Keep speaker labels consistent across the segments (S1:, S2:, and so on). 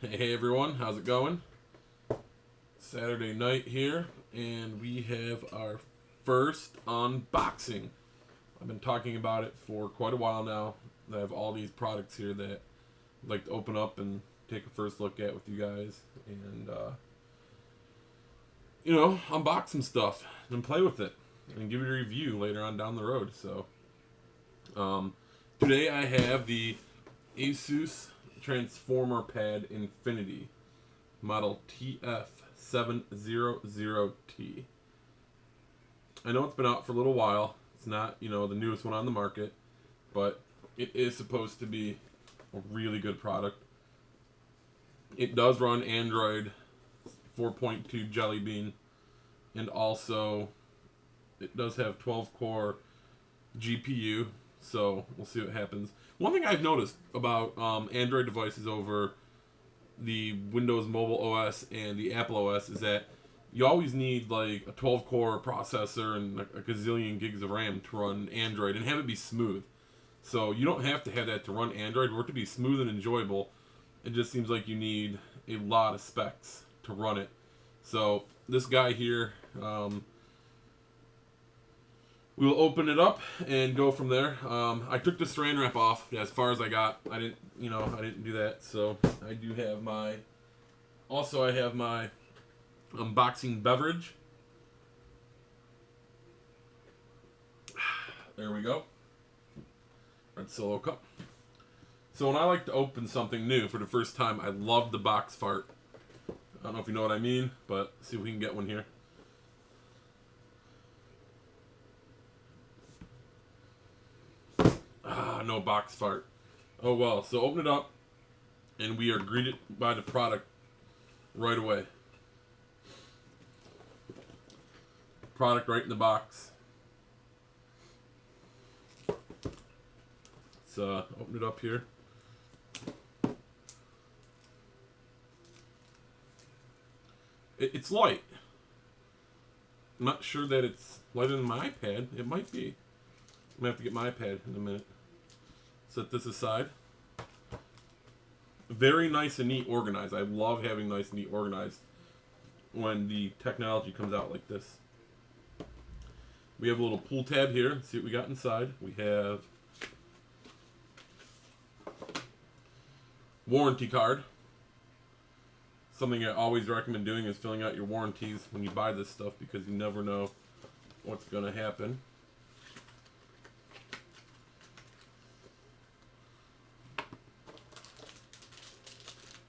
S1: Hey everyone, how's it going? Saturday night here, and we have our first unboxing. I've been talking about it for quite a while now. I have all these products here that I'd like to open up and take a first look at with you guys, and unbox some stuff and play with it and give it a review later on down the road. So, today I have the ASUS Transfomer Pad Infinity model TF700T. I know it's been out for a little while. It's not, the newest one on the market, but it is supposed to be a really good product. It does run Android 4.2 Jelly Bean, and also it does have 12-core GPU, so we'll see what happens. One thing I've noticed about Android devices over the Windows Mobile OS and the Apple OS is that you always need like a 12-core processor and a gazillion gigs of RAM to run Android and have it be smooth. So you don't have to have that to run Android. For it to be smooth and enjoyable, it just seems like you need a lot of specs to run it. So this guy here, we'll open it up and go from there. I took the saran wrap off as far as I got. I didn't do that. So I do have my. Also, I have my unboxing beverage. There we go. Red Solo cup. So when I like to open something new for the first time, I love the box fart. I don't know if you know what I mean, but see if we can get one here. No box fart. Oh well, so open it up, and we are greeted by the product right away. Product right in the box. Let's open it up here. It's light. I'm not sure that it's lighter than my iPad. It might be. I'm gonna have to get my iPad in a minute. Set this aside. Very nice and neat organized. I love having nice and neat organized when the technology comes out like this. We have a little pull tab here. Let's see what we got inside. We have warranty card. Something I always recommend doing is filling out your warranties when you buy this stuff, because you never know what's going to happen.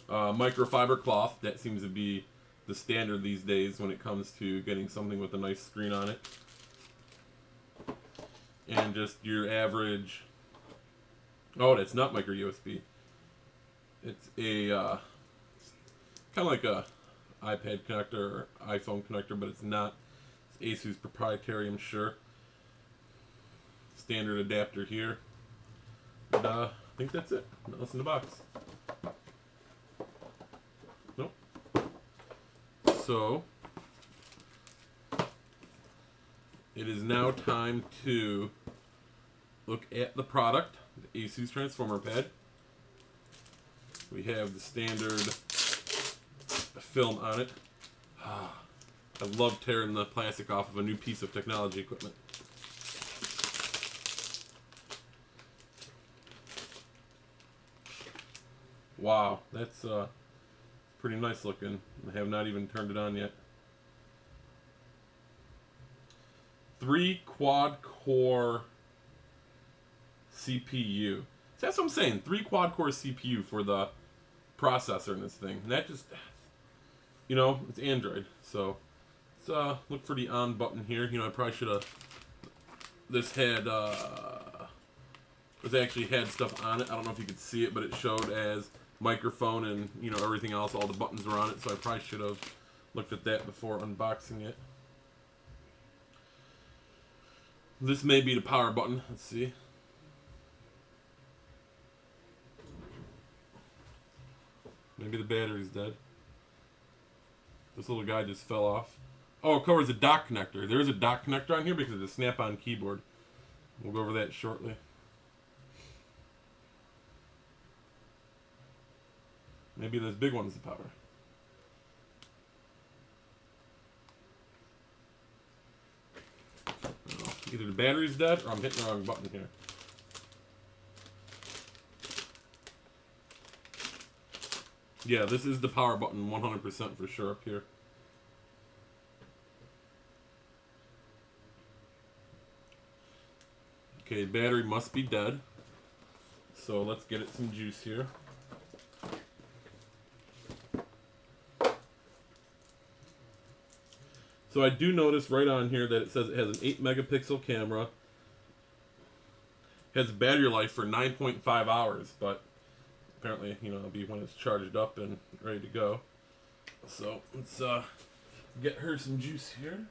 S1: Microfiber cloth. That seems to be the standard these days when it comes to getting something with a nice screen on it. And just your average. Oh, it's not micro USB. It's a kind of like a iPad connector or iPhone connector, but it's not. It's ASUS proprietary, I'm sure. Standard adapter here. And, I think that's it. Nothing in the box. Nope. So it is now time to look at the product, the ASUS Transformer Pad. We have the standard film on it. I love tearing the plastic off of a new piece of technology equipment. Wow, that's pretty nice looking. I have not even turned it on yet. 3 quad-core CPU. So that's what I'm saying. 3 quad-core CPU for the processor in this thing. And that just, it's Android. So let's look for the on button here. I probably should have. This had this actually had stuff on it. I don't know if you could see it, but it showed as microphone and everything else. All the buttons were on it. So I probably should have looked at that before unboxing it. This may be the power button. Let's see. Maybe the battery's dead. This little guy just fell off. Oh, it covers a dock connector. There is a dock connector on here because of the snap-on keyboard. We'll go over that shortly. Maybe this big one's the power. Oh, either the battery's dead or I'm hitting the wrong button here. Yeah, this is the power button 100% for sure up here. Okay, battery must be dead. So let's get it some juice here. So I do notice right on here that it says it has an 8 megapixel camera. It has battery life for 9.5 hours, but apparently, you know, it'll be when it's charged up and ready to go. So let's get her some juice here.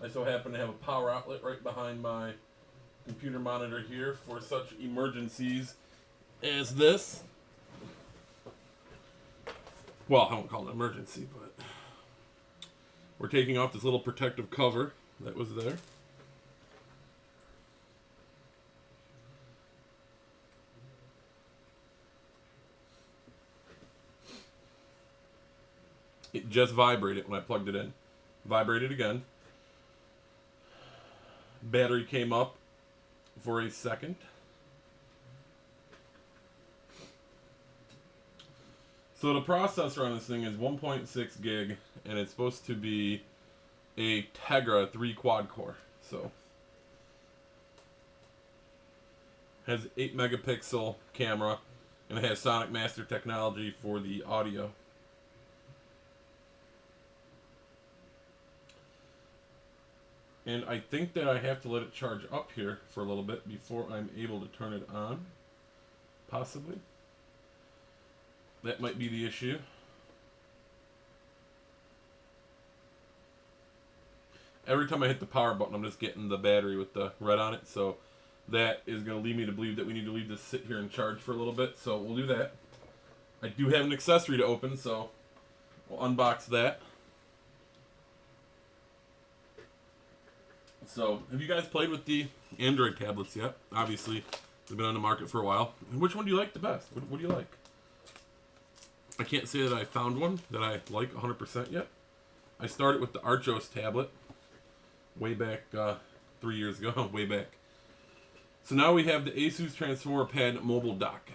S1: I so happen to have a power outlet right behind my computer monitor here for such emergencies as this. Well, I won't call it an emergency, but we're taking off this little protective cover that was there. It just vibrated when I plugged it in. Vibrated again. Battery came up for a second. So the processor on this thing is 1.6 gig, and it's supposed to be a Tegra 3 quad core. So has 8 megapixel camera, and it has Sonic Master technology for the audio. And I think that I have to let it charge up here for a little bit before I'm able to turn it on. Possibly. That might be the issue. Every time I hit the power button, I'm just getting the battery with the red on it. So that is going to lead me to believe that we need to leave this sit here and charge for a little bit. So we'll do that. I do have an accessory to open, so we'll unbox that. So, have you guys played with the Android tablets yet? Obviously, they've been on the market for a while. Which one do you like the best? What do you like? I can't say that I found one that I like 100% yet. I started with the Archos tablet way back 3 years ago, way back. So now we have the ASUS Transfomer Pad mobile dock.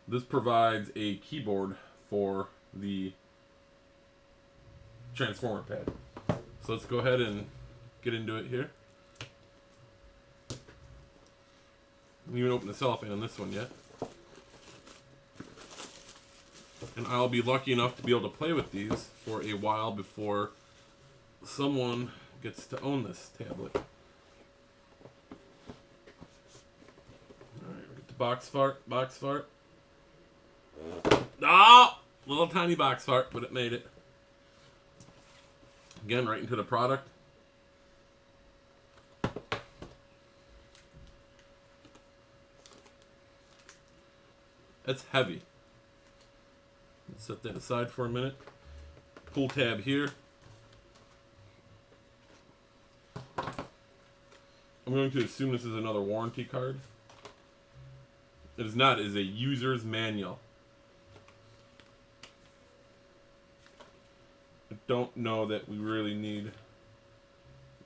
S1: This provides a keyboard for the Transformer Pad. So let's go ahead and get into it here. I haven't even opened the cellophane on this one yet. And I'll be lucky enough to be able to play with these for a while before someone gets to own this tablet. Alright, we'll get the box fart. Ah! Little tiny box fart, but it made it. Again, right into the product. That's heavy. Let's set that aside for a minute. Pull tab here. I'm going to assume this is another warranty card. It is not. It is a user's manual. I don't know that we really need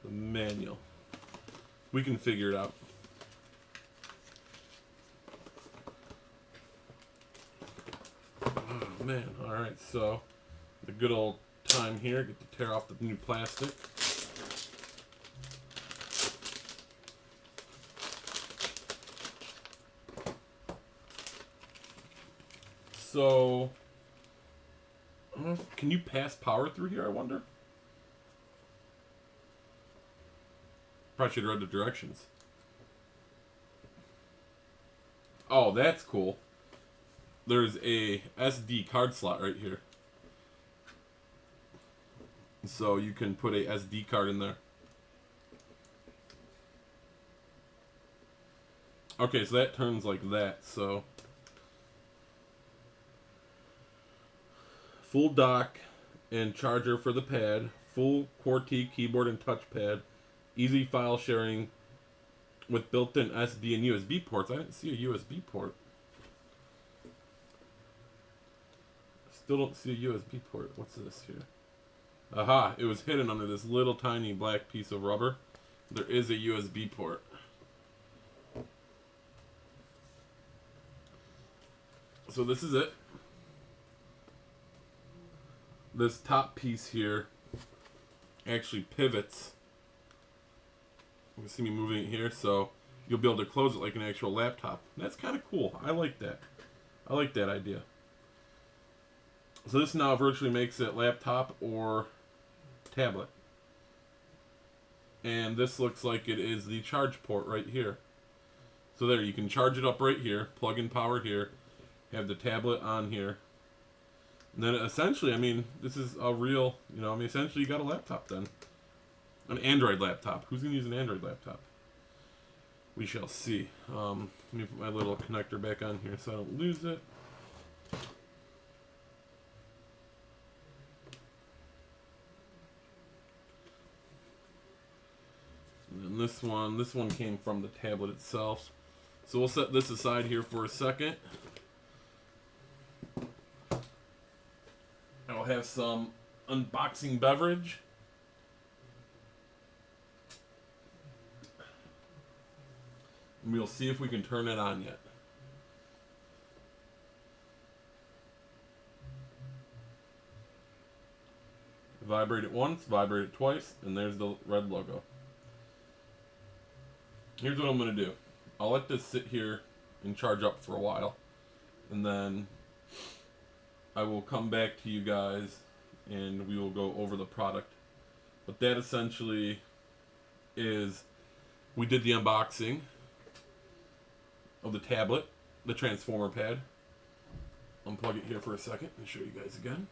S1: the manual. We can figure it out. Oh man, alright, so the good old time here, get to tear off the new plastic. So can you pass power through here, I wonder? Probably should have read the directions. Oh, that's cool. There's a SD card slot right here. So you can put a SD card in there. Okay, so that turns like that, so full dock and charger for the pad, full QWERTY keyboard and touchpad, Easy file sharing with built-in SD and USB ports. I didn't see a USB port. Still don't see a USB port. What's this here? Aha, it was hidden under this little tiny black piece of rubber. There is a USB port. So this is it. This top piece here actually pivots. You can see me moving it here, so you'll be able to close it like an actual laptop. That's kind of cool. I like that. I like that idea. So this now virtually makes it laptop or tablet. And this looks like it is the charge port right here. So there, you can charge it up right here, plug in power here, have the tablet on here. And then essentially, I mean, this is a real, you know, I mean, essentially you got a laptop then. An Android laptop. Who's going to use an Android laptop? We shall see. Let me put my little connector back on here so I don't lose it. And this one came from the tablet itself. So we'll set this aside here for a second. I'll have some unboxing beverage. And we'll see if we can turn it on yet. Vibrate it once, vibrate it twice, and there's the red logo. Here's what I'm going to do. I'll let this sit here and charge up for a while. And then I will come back to you guys and we will go over the product. But that essentially is, we did the unboxing of the tablet, the Transfomer pad. Unplug it here for a second and show you guys again.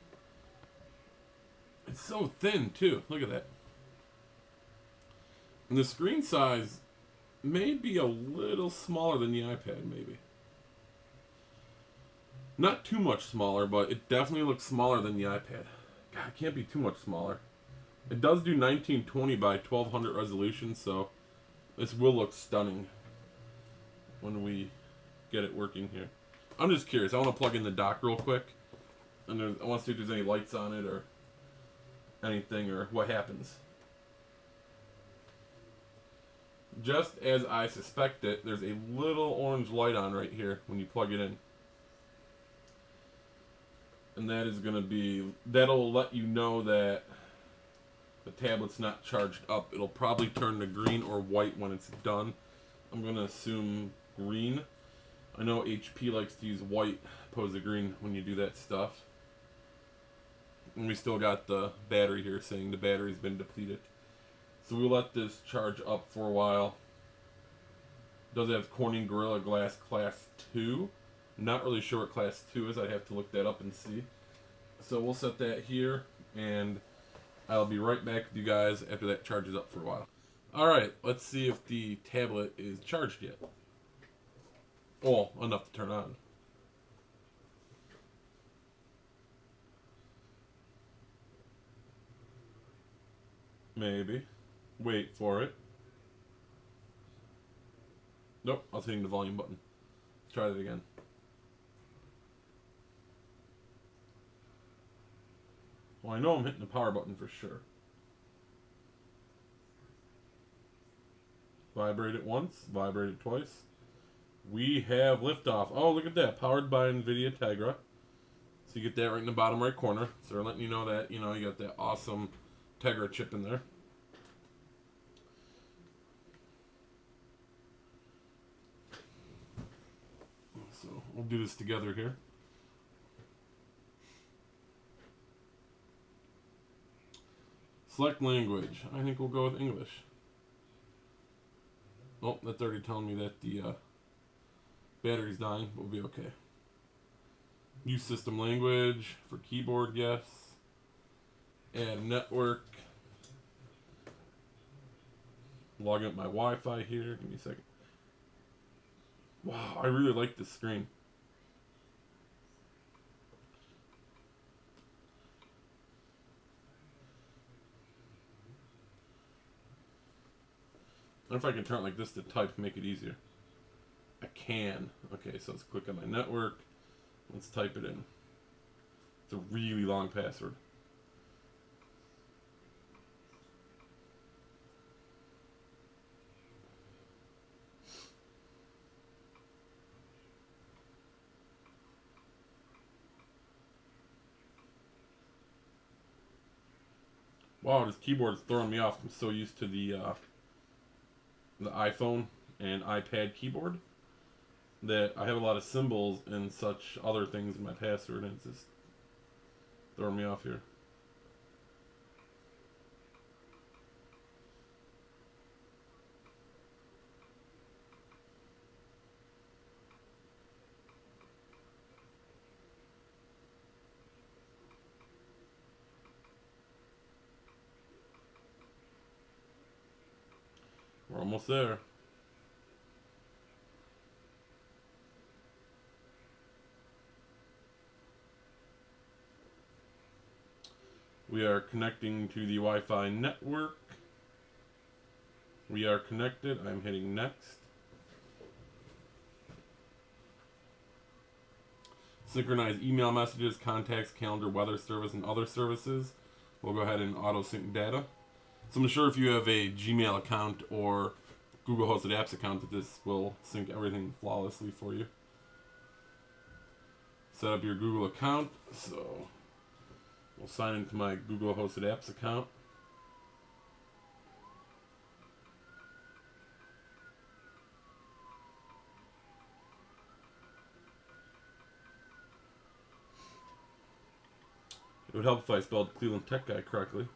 S1: It's so thin too. Look at that. And the screen size may be a little smaller than the iPad, maybe. Not too much smaller, but it definitely looks smaller than the iPad. God, it can't be too much smaller. It does do 1920 by 1200 resolution, so this will look stunning when we get it working here. I'm just curious. I want to plug in the dock real quick, and I want to see if there's any lights on it or anything or what happens. Just as I suspected, there's a little orange light on right here when you plug it in. And that is going to be, that'll let you know that the tablet's not charged up. It'll probably turn to green or white when it's done. I'm going to assume green. I know HP likes to use white opposed to green when you do that stuff. And we still got the battery here saying the battery's been depleted. So we'll let this charge up for a while. Does it have Corning Gorilla Glass Class 2? Not really sure what Class 2 is. I'd have to look that up and see. So we'll set that here, and I'll be right back with you guys after that charges up for a while. Alright, let's see if the tablet is charged yet. Well, enough to turn on. Maybe. Wait for it. Nope, I was hitting the volume button. Let's try that again. Well, I know I'm hitting the power button for sure. Vibrate it once, vibrate it twice. We have liftoff. Oh, look at that. Powered by NVIDIA Tegra. So you get that right in the bottom right corner. So they're letting you know that, you know, you got that awesome Tegra chip in there. So we'll do this together here. Select language. I think we'll go with English. Oh, that's already telling me that the battery's dying. We'll be okay. Use system language for keyboard, yes. Add network. Logging up my Wi-Fi here. Give me a second. Wow, I really like this screen. wonder if I can turn it like this to type and make it easier. I can. Okay, so let's click on my network. Let's type it in. It's a really long password. Wow, this keyboard is throwing me off. I'm so used to the iPhone and iPad keyboard that I have a lot of symbols and such other things in my password, and it's just throwing me off here. We're almost there. We are connecting to the Wi-Fi network. We are connected. I'm hitting next. Synchronize email messages, contacts, calendar, weather service, and other services. We'll go ahead and auto sync data. So I'm sure if you have a Gmail account or Google hosted apps account that this will sync everything flawlessly for you. Set up your Google account. So we'll sign into my Google hosted apps account. It would help if I spelled Cleveland Tech Guy correctly.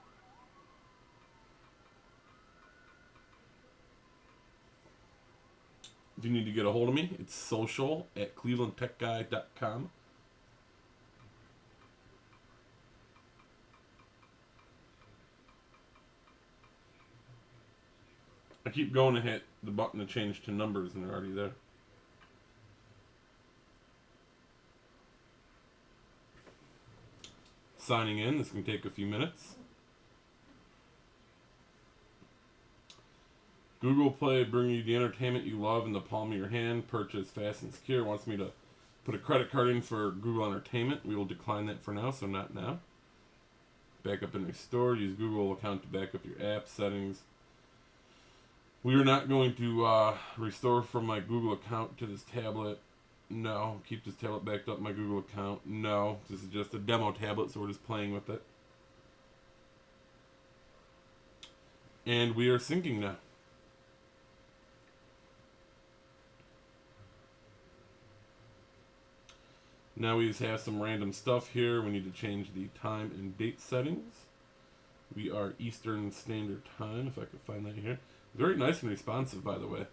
S1: If you need to get a hold of me, it's social@clevelandtechguy.com. I keep going to hit the button to change to numbers and they're already there. Signing in, this can take a few minutes. Google Play, bring you the entertainment you love in the palm of your hand. Purchase fast and secure. Wants me to put a credit card in for Google Entertainment. We will decline that for now, so not now. Backup in your store. Use Google account to back up your app settings. We are not going to restore from my Google account to this tablet. No. Keep this tablet backed up in my Google account. No. This is just a demo tablet, so we're just playing with it. And we are syncing now. Now we just have some random stuff here. We need to change the time and date settings. We are Eastern Standard Time, if I could find that here. Very nice and responsive, by the way.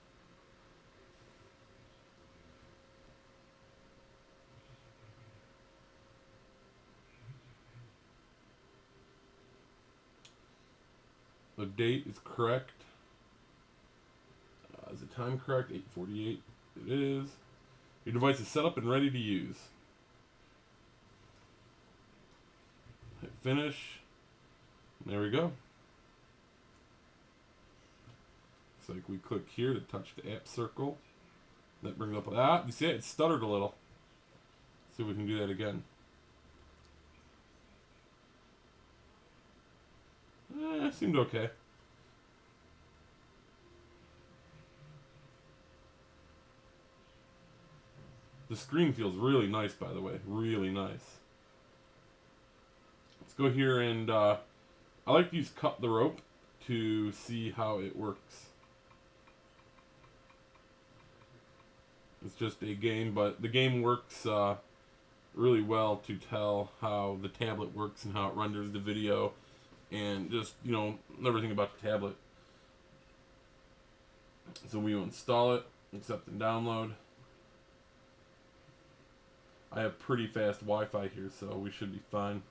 S1: The date is correct. Is the time correct? 8:48. It is. Your device is set up and ready to use. Hit finish. There we go. It's like we click here to touch the app circle. That brings up, you see it stuttered a little. Let's see if we can do that again. Seemed okay. The screen feels really nice, by the way. Really nice. Let's go here and I like to use cut the rope to see how it works. It's just a game, but the game works really well to tell how the tablet works and how it renders the video and just, you know, everything about the tablet. So we will install it, accept and download. I have pretty fast Wi-Fi here, so we should be fine.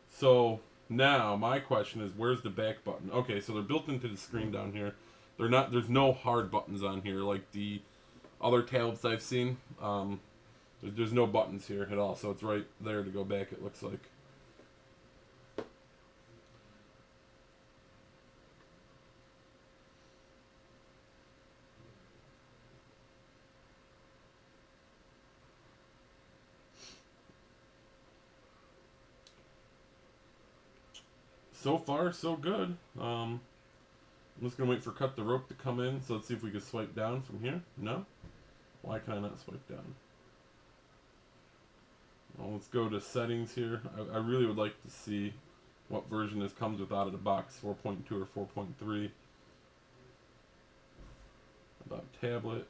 S1: So now my question is, where's the back button? Okay, so they're built into the screen down here. They're not. There's no hard buttons on here like the other tablets I've seen. There's no buttons here at all, so it's right there to go back. It looks like. so far, so good. I'm just going to wait for cut the rope to come in. So let's see if we can swipe down from here. No? Why can I not swipe down? Well, let's go to settings here. I really would like to see what version this comes with out of the box, 4.2 or 4.3. About tablet.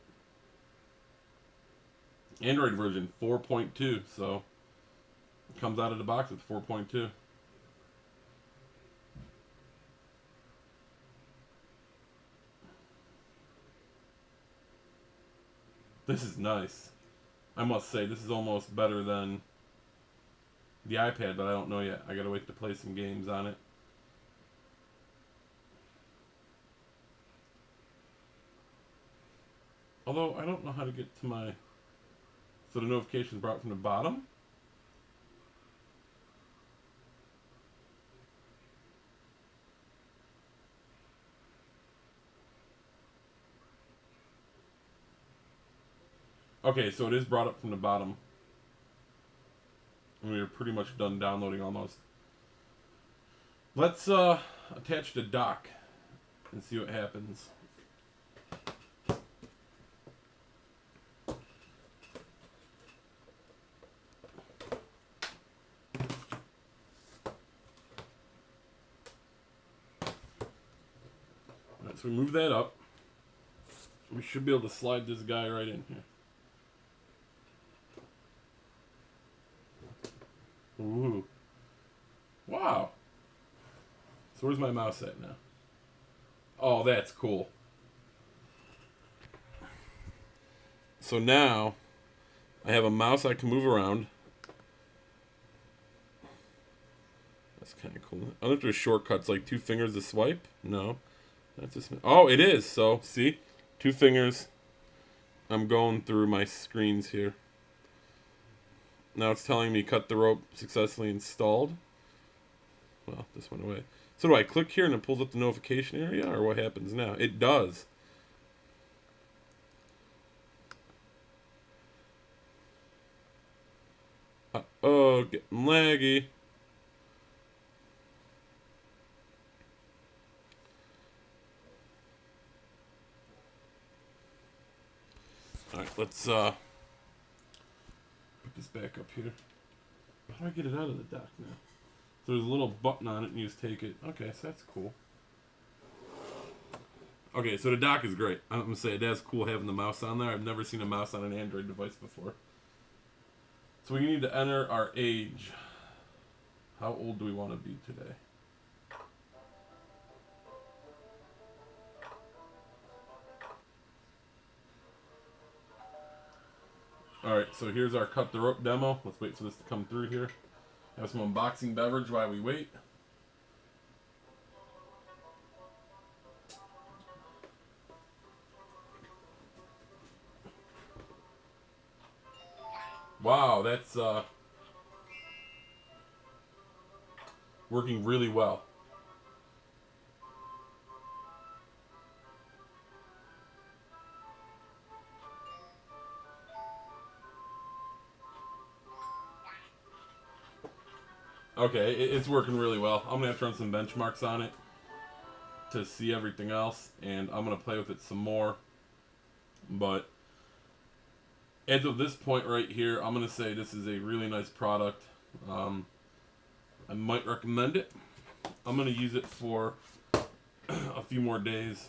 S1: Android version 4.2, so it comes out of the box with 4.2. This is nice. I must say, this is almost better than the iPad, but I don't know yet. I gotta wait to play some games on it. Although, I don't know how to get to my... So the notification's brought from the bottom? Okay, so it is brought up from the bottom. And we are pretty much done downloading almost. Let's attach the dock and see what happens. Alright, so we move that up. We should be able to slide this guy right in here. Ooh. Wow. So where's my mouse at now? Oh, that's cool. So now I have a mouse I can move around. That's kind of cool. I don't know if there's shortcuts like 2 fingers to swipe. No. That's just... Oh, it is. So, see? 2 fingers. I'm going through my screens here. Now it's telling me cut the rope successfully installed. Well, this went away. So do I click here and it pulls up the notification area, or what happens now? It does. Uh-oh, getting laggy. Alright, let's put this back up here. How do I get it out of the dock now? So there's a little button on it and you just take it. Okay, so that's cool. Okay, so the dock is great. I'm going to say it is cool having the mouse on there. I've never seen a mouse on an Android device before. So we need to enter our age. How old do we want to be today? Alright, so here's our cut the rope demo. Let's wait for this to come through here. Have some unboxing beverage while we wait. Wow, that's working really well. Okay, it's working really well. I'm going to have to run some benchmarks on it to see everything else, and I'm going to play with it some more. But as of this point right here, I'm going to say this is a really nice product. I might recommend it. I'm going to use it for a few more days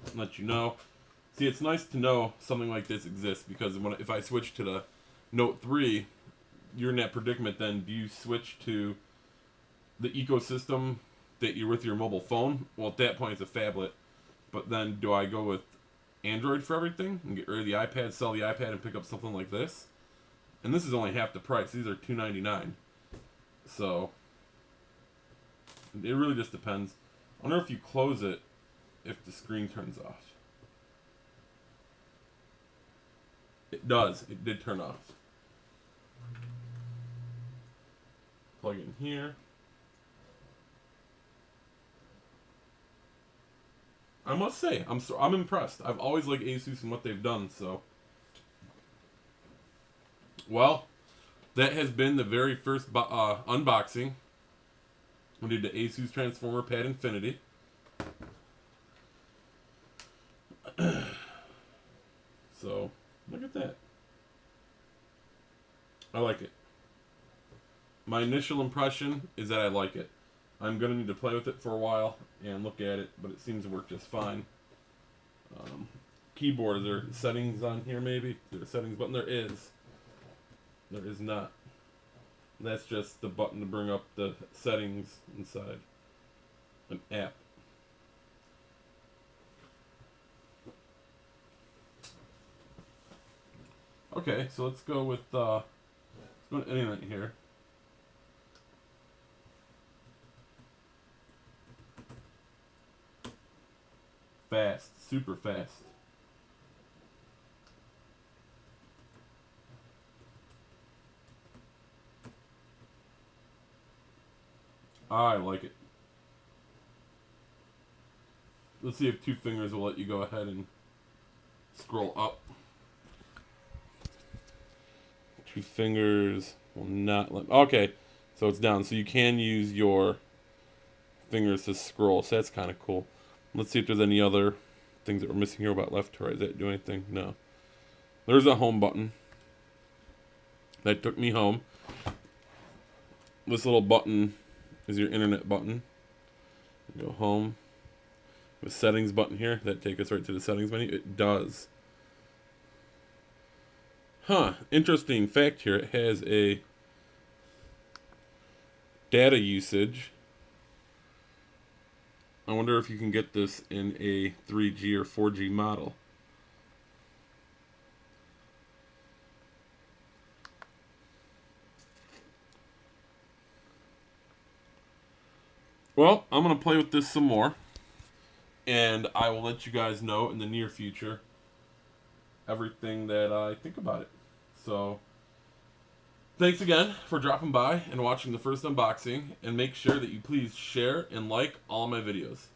S1: and let you know. See, it's nice to know something like this exists, because if I switch to the Note 3, you're in that predicament then. Do you switch to the ecosystem that you're with your mobile phone? Well, at that point, it's a phablet. But then do I go with Android for everything and get rid of the iPad, sell the iPad, and pick up something like this? And this is only half the price. These are $299. So it really just depends. I wonder if you close it, if the screen turns off. It does. It did turn off. Plug in here. I must say, I'm impressed. I've always liked ASUS and what they've done. So, well, that has been the very first unboxing I did the ASUS Transformer Pad Infinity. So, look at that. I like it. My initial impression is that I like it. I'm going to need to play with it for a while and look at it, but it seems to work just fine. Keyboard, is there settings on here maybe? Is there a settings button? There is. There is not. That's just the button to bring up the settings inside an app. Okay, so let's go with let's go to internet here. Fast, super fast. I like it. Let's see if 2 fingers will let you go ahead and scroll up. 2 fingers will not let. Okay, so it's down. So you can use your fingers to scroll. So that's kind of cool. Let's see if there's any other things that we're missing here about left to right. Does that do anything? No. There's a home button. That took me home. This little button is your internet button. Go home. The settings button here. That takes us right to the settings menu. It does. Huh. Interesting fact here. It has a data usage. I wonder if you can get this in a 3G or 4G model. Well, I'm going to play with this some more, and I will let you guys know in the near future everything that I think about it. So, thanks again for dropping by and watching the first unboxing, and make sure that you please share and like all my videos.